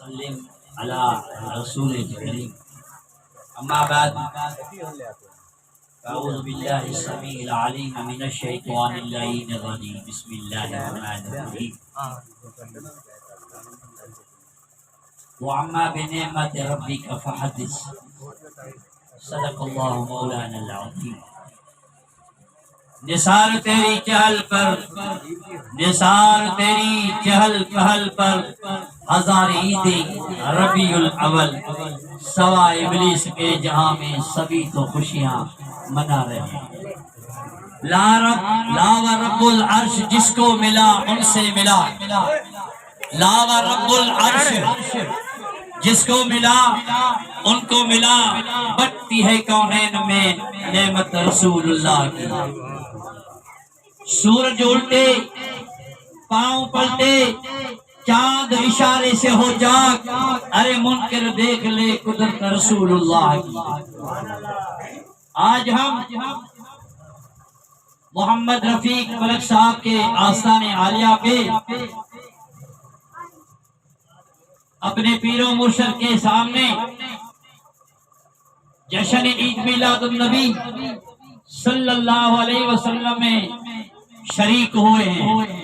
وسلم على رسول الكريم اما بعد اعوذ بالله السميع العليم من الشيطان اللعين الرجيم بسم الله الرحمن الرحيم وعما بنعمة ربك فحدث صدق الله مولانا العظيم نثار تیری چہل پر نثار تیری چہل پہل پر ہزار عیدیں ربیع الاول سوا ابلیس کے جہاں میں سبھی تو خوشیاں منا رہے ہیں لا و رب العرش جس کو ملا ان سے ملا لا و رب العرش جس کو ملا ان کو ملا بٹتی ہے کونین میں نعمت رسول اللہ کی سورج الٹے پاؤں پلٹے چاند اشارے سے ہو جاگ ارے منکر دیکھ لے قدرت رسول اللہ کی آج ہم محمد رفیق ملک صاحب کے آستان عالیہ پہ اپنے پیر و مرشد کے سامنے جشن عید میلاد النبی صلی اللہ علیہ وسلم میں شریک ہوئے ہیں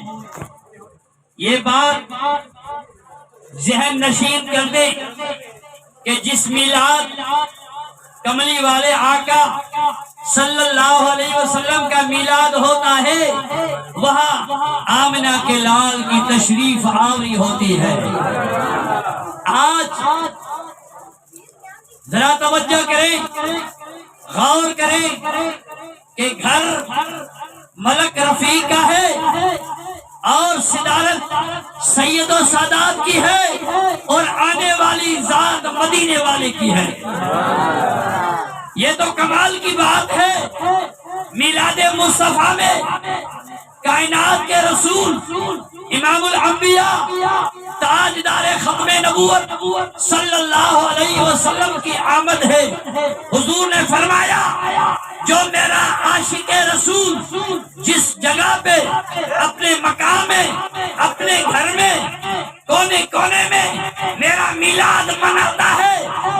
یہ بات ذہن نشین کر دے کہ جس میلاد کملی والے آقا صلی اللہ علیہ وسلم کا میلاد ہوتا ہے وہاں آمنہ کے لال کی تشریف آوری ہوتی ہے آج ذرا توجہ کریں غور کریں کہ گھر ملک رفیق کا ہے اور صدارت سید و سادات کی ہے اور آنے والی ذات مدینے والے کی ہے یہ تو کمال کی بات ہے میلاد مصطفیٰ میں کائنات کے رسول امام الانبیاء تاجدار ختم نبوت صلی اللہ علیہ وسلم کی آمد ہے حضور نے فرمایا جو میرا عاشق رسول جس جگہ پہ اپنے مقام میں اپنے گھر میں کونے کونے میں میرا میلاد مناتا ہے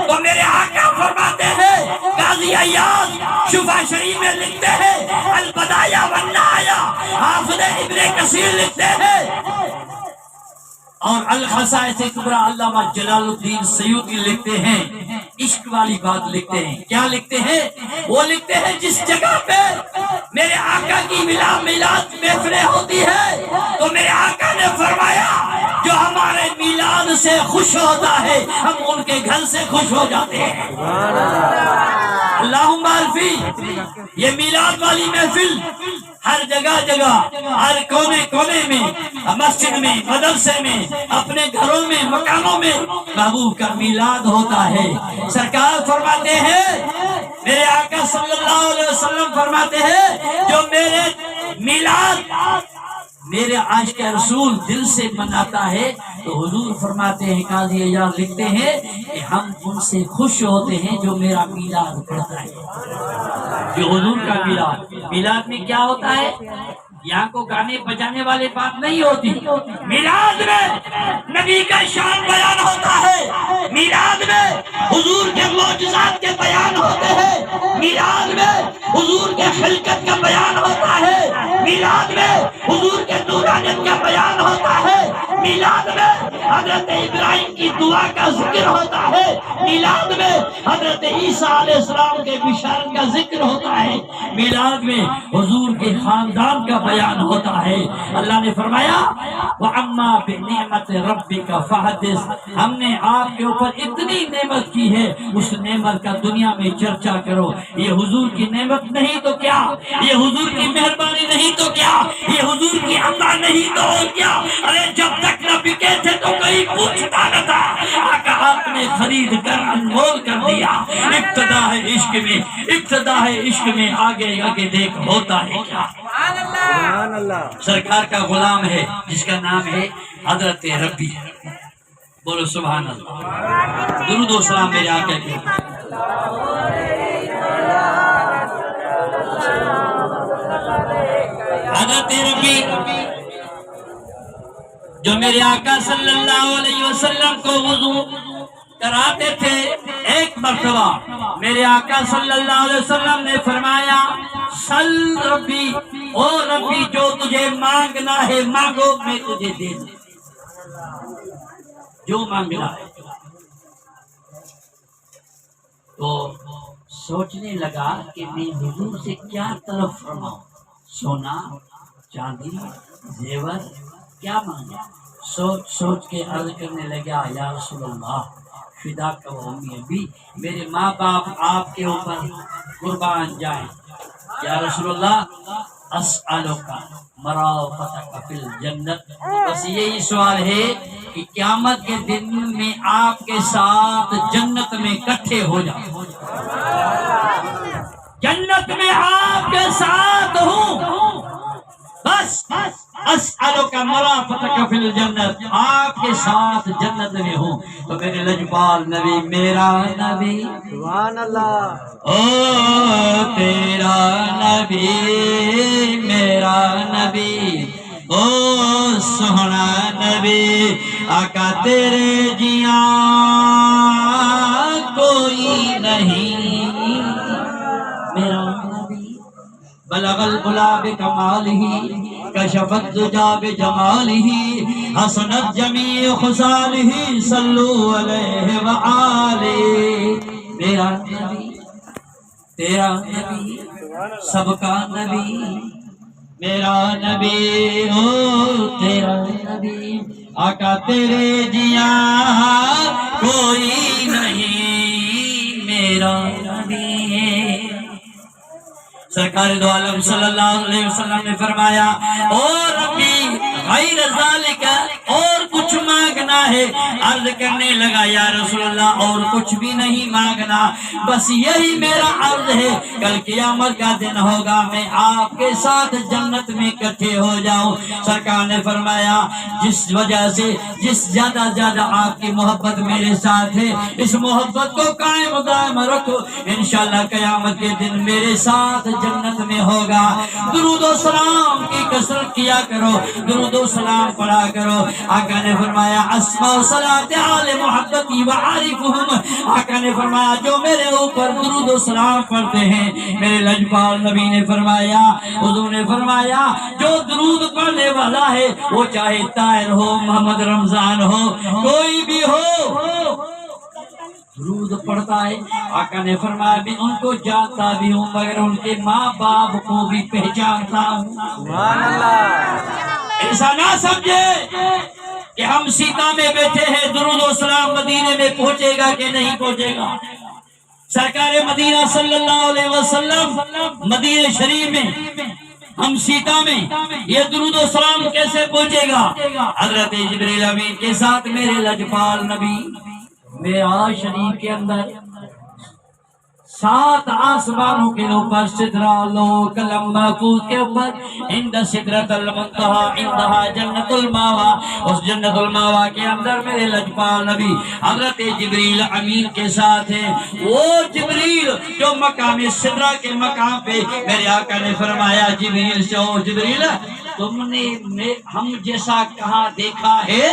تو میرے آقا فرماتے ہیں قاضی عیاض شفا شریف میں لکھتے ہیں البدایہ والنہایہ حافظ ابن کثیر لکھتے ہیں اور الخصائص کبریٰ علامہ جلال الدین سیوطی لکھتے ہیں عشق والی بات لکھتے ہیں کیا لکھتے ہیں وہ لکھتے ہیں جس جگہ پہ میرے آقا کی میلاد محفلیں ہوتی ہے تو میرے آقا نے فرمایا جو ہمارے میلاد سے خوش ہوتا ہے ہم ان کے گھر سے خوش ہو جاتے ہیں اللہم عرفی یہ میلاد والی محفل ہر جگہ جگہ ہر کونے کونے میں مسجد میں مدرسے میں اپنے گھروں میں مکانوں میں محبوب کا میلاد ہوتا ہے سرکار فرماتے ہیں میرے آقا صلی اللہ علیہ وسلم فرماتے ہیں جو میرے میلاد میرے عاشق رسول دل سے مناتا ہے تو حضور فرماتے ہیں قاضی عیاض لکھتے ہیں کہ ہم ان سے خوش ہوتے ہیں جو میرا میلاد پڑھتا ہے جو حضور کا میلاد میں کیا ہوتا ہے یہاں کو گانے بجانے والے بات نہیں ہوتی میلاد میں نبی کا شان بیان ہوتا ہے میلاد میں حضور کے معجزات کے بیان ہوتے ہیں میلاد میں حضور کے خلقت کا بیان ہوتا ہے میلاد میں حضور کے نورانیت کا بیان ہوتا ہے میلاد میں حضرت ابراہیم کی دعا کا ذکر ہوتا ہے میلاد میں حضرت عیسیٰ علیہ السلام کے بشارت کا ذکر ہوتا ہے میلاد میں حضور کے خاندان کا بیان ہوتا ہے اللہ نے فرمایا وَعَمَّا بِنِعْمَةِ رَبِّكَ فَحَدِّثْ ہم نے آپ کے اوپر اتنی نعمت کی ہے اس نعمت کا دنیا میں چرچا کرو یہ حضور کی نعمت نہیں تو کیا یہ حضور کی مہربانی نہیں تو کیا یہ حضور کی عطا نہیں تو اور کیا ارے جب تک نہ بکے تھے تو کوئی پوچھتا نہ تھا آقا آپ نے خرید کر انمول کر دیا ابتدا ہے عشق میں آگے آگے دیکھ ہوتا ہے کیا سرکار کا غلام ہے جس کا نام ہے حضرت ربی بولو سبحان اللہ درود و سلام میرے آقا کے حضرت ربی جو میرے آقا صلی اللہ علیہ وسلم کو وضو کراتے تھے، ایک مرتبہ میرے آقا صلی اللہ علیہ وسلم نے فرمایا سل ربی، او ربی جو تجھے مانگنا ہے مانگو میں تجھے دے دوں، جو مانگنا ہے۔ تو سوچنے لگا کہ میں حضور سے کیا طلب فرماؤں، سونا چاندی زیور کیا مانگا؟ سوچ سوچ کے عرض کرنے لگا یا رسول اللہ فدا کا امی ابی، میرے ماں باپ آپ کے اوپر قربان جائیں، یا رسول اللہ اسألک مرافقک فی الجنت، بس یہی سوال ہے کہ قیامت کے دن میں آپ کے ساتھ جنت میں اکٹھے ہو جاؤ، جنت میں آپ کے ساتھ ہوں، بس اسألک مرافقک فی الجنت، آپ کے ساتھ جنت میں ہوں۔ تو میرے لجپال نبی، میرا نبی سبحان اللہ، او تیرا نبی میرا نبی، او سونا نبی آقا تیرے جیاں کوئی نہیں، میرا نبی بلغ البلا بکمالہ کشف الدجا بجمالہ حسنت جمیع خصالہ صلو علیہ وآلہ، میرا نبی تیرا نبی سب کا نبی، میرا نبی او تیرا نبی آقا تیرے جیاں کوئی نہیں، میرا نبی۔ سرکار دو عالم صلی اللہ علیہ وسلم نے فرمایا او ربی غیر ذالک، اور کچھ مانگنا ہے؟ عرض کرنے لگا یا رسول اللہ اور کچھ بھی نہیں مانگنا، بس یہی میرا عرض ہے کل قیامت کا دن ہوگا میں آپ کے ساتھ جنت میں اکٹھے ہو جاؤں۔ سرکار نے فرمایا جس وجہ سے جس زیادہ زیادہ آپ کی محبت میرے ساتھ ہے، اس محبت کو قائم و دائم رکھو، انشاءاللہ قیامت کے دن میرے ساتھ جنت میں ہوگا۔ درود و سلام کی کثرت کیا کرو، درود و سلام پڑھا کرو۔ آقا نے فرمایا اسماء صلاۃ آل محبتی وعارفہم، آقا نے فرمایا جو میرے اوپر درود و سلام پڑھتے ہیں، میرے لجپال نبی نے فرمایا، حضور نے فرمایا جو درود پڑھنے والا ہے وہ چاہے طاہر ہو محمد رمضان ہو کوئی بھی ہو، درود پڑھتا ہے۔ آقا نے فرمایا میں ان کو جانتا بھی ہوں مگر ان کے ماں باپ کو بھی پہچانتا ہوں۔ سبحان اللہ، ایسا نہ سمجھے کہ ہم سیتا میں بیٹھے ہیں، درود و سلام مدینے میں پہنچے گا کہ نہیں پہنچے گا؟ سرکار مدینہ صلی اللہ علیہ وسلم مدینہ شریف میں، ہم سیتا میں، یہ درود و سلام کیسے پہنچے گا؟ حضرت جبریل امین کے ساتھ میرے لجپال نبی معراج شریف کے اندر 7 آسمانوں کے اوپر سدرہ لو کلم محفوظ کے اوپر عند سدرۃ المنتہی عندہا جنت الماوا، اس جنت الماوا کے اندر میرے لجپال نبی حضرت جبریل امین کے ساتھ ہیں۔ وہ جبریل جو مقام سدرہ کے مقام پہ میرے آقا نے فرمایا جبریل سے او جبریل تم نے ہم جیسا کہاں دیکھا ہے؟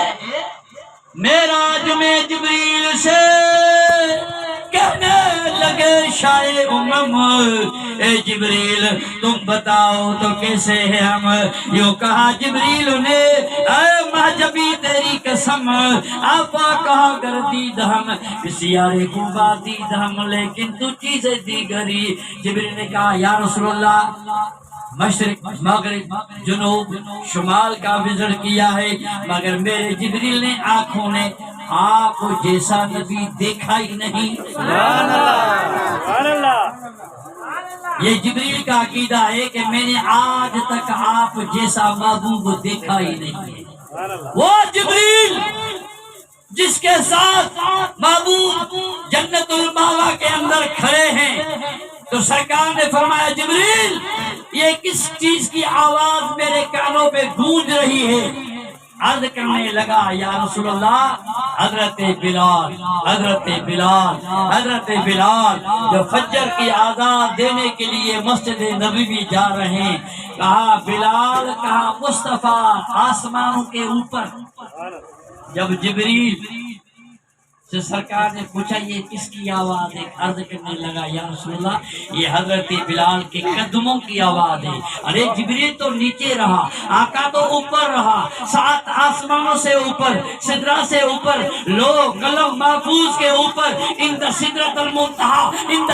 معراج میں جبریل سے کہنے لگے شاہ امم اے جبریل تم بتاؤ تو کیسے ہیں ہم؟ یوں کہا جبریل نے اے محجبی تیری قسم آپا کہا کر دید ہم بسیارے کو بات دید ہم لیکن تو چیزیں دیگری۔ جبریل نے کہا یا رسول اللہ مشرق مغرب جنوب شمال کا وزٹ کیا ہے مگر میرے جبریل نے آنکھوں نے آپ جیسا نبی دیکھا ہی نہیں۔ سبحان اللہ، یہ جبریل کا عقیدہ ہے کہ میں نے آج تک آپ جیسا محبوب دیکھا ہی نہیں۔ وہ جبریل جس کے ساتھ محبوب جنت الماوا کے اندر کھڑے ہیں تو سرکار نے فرمایا جبریل یہ کس چیز کی آواز میرے کانوں پہ گونج رہی ہے؟ عرض کرنے لگا یا رسول اللہ حضرت بلال جو فجر کی آزان دینے کے لیے مسجد نبوی جا رہے ہیں. کہا بلال، کہا مصطفیٰ آسمانوں کے اوپر. جب جبریل سے سرکار نے پوچھا یہ کس کی آواز ہے، عرض کرنے لگا یا رسول اللہ یہ حضرت بلال کے قدموں کی آواز ہے. ارے جبریل تو نیچے رہا، آقا تو اوپر رہا، 7 آسمانوں سے اوپر، سدرہ سے اوپر، لو قلم محفوظ کے اوپر، ان سدرۃ المنتہا،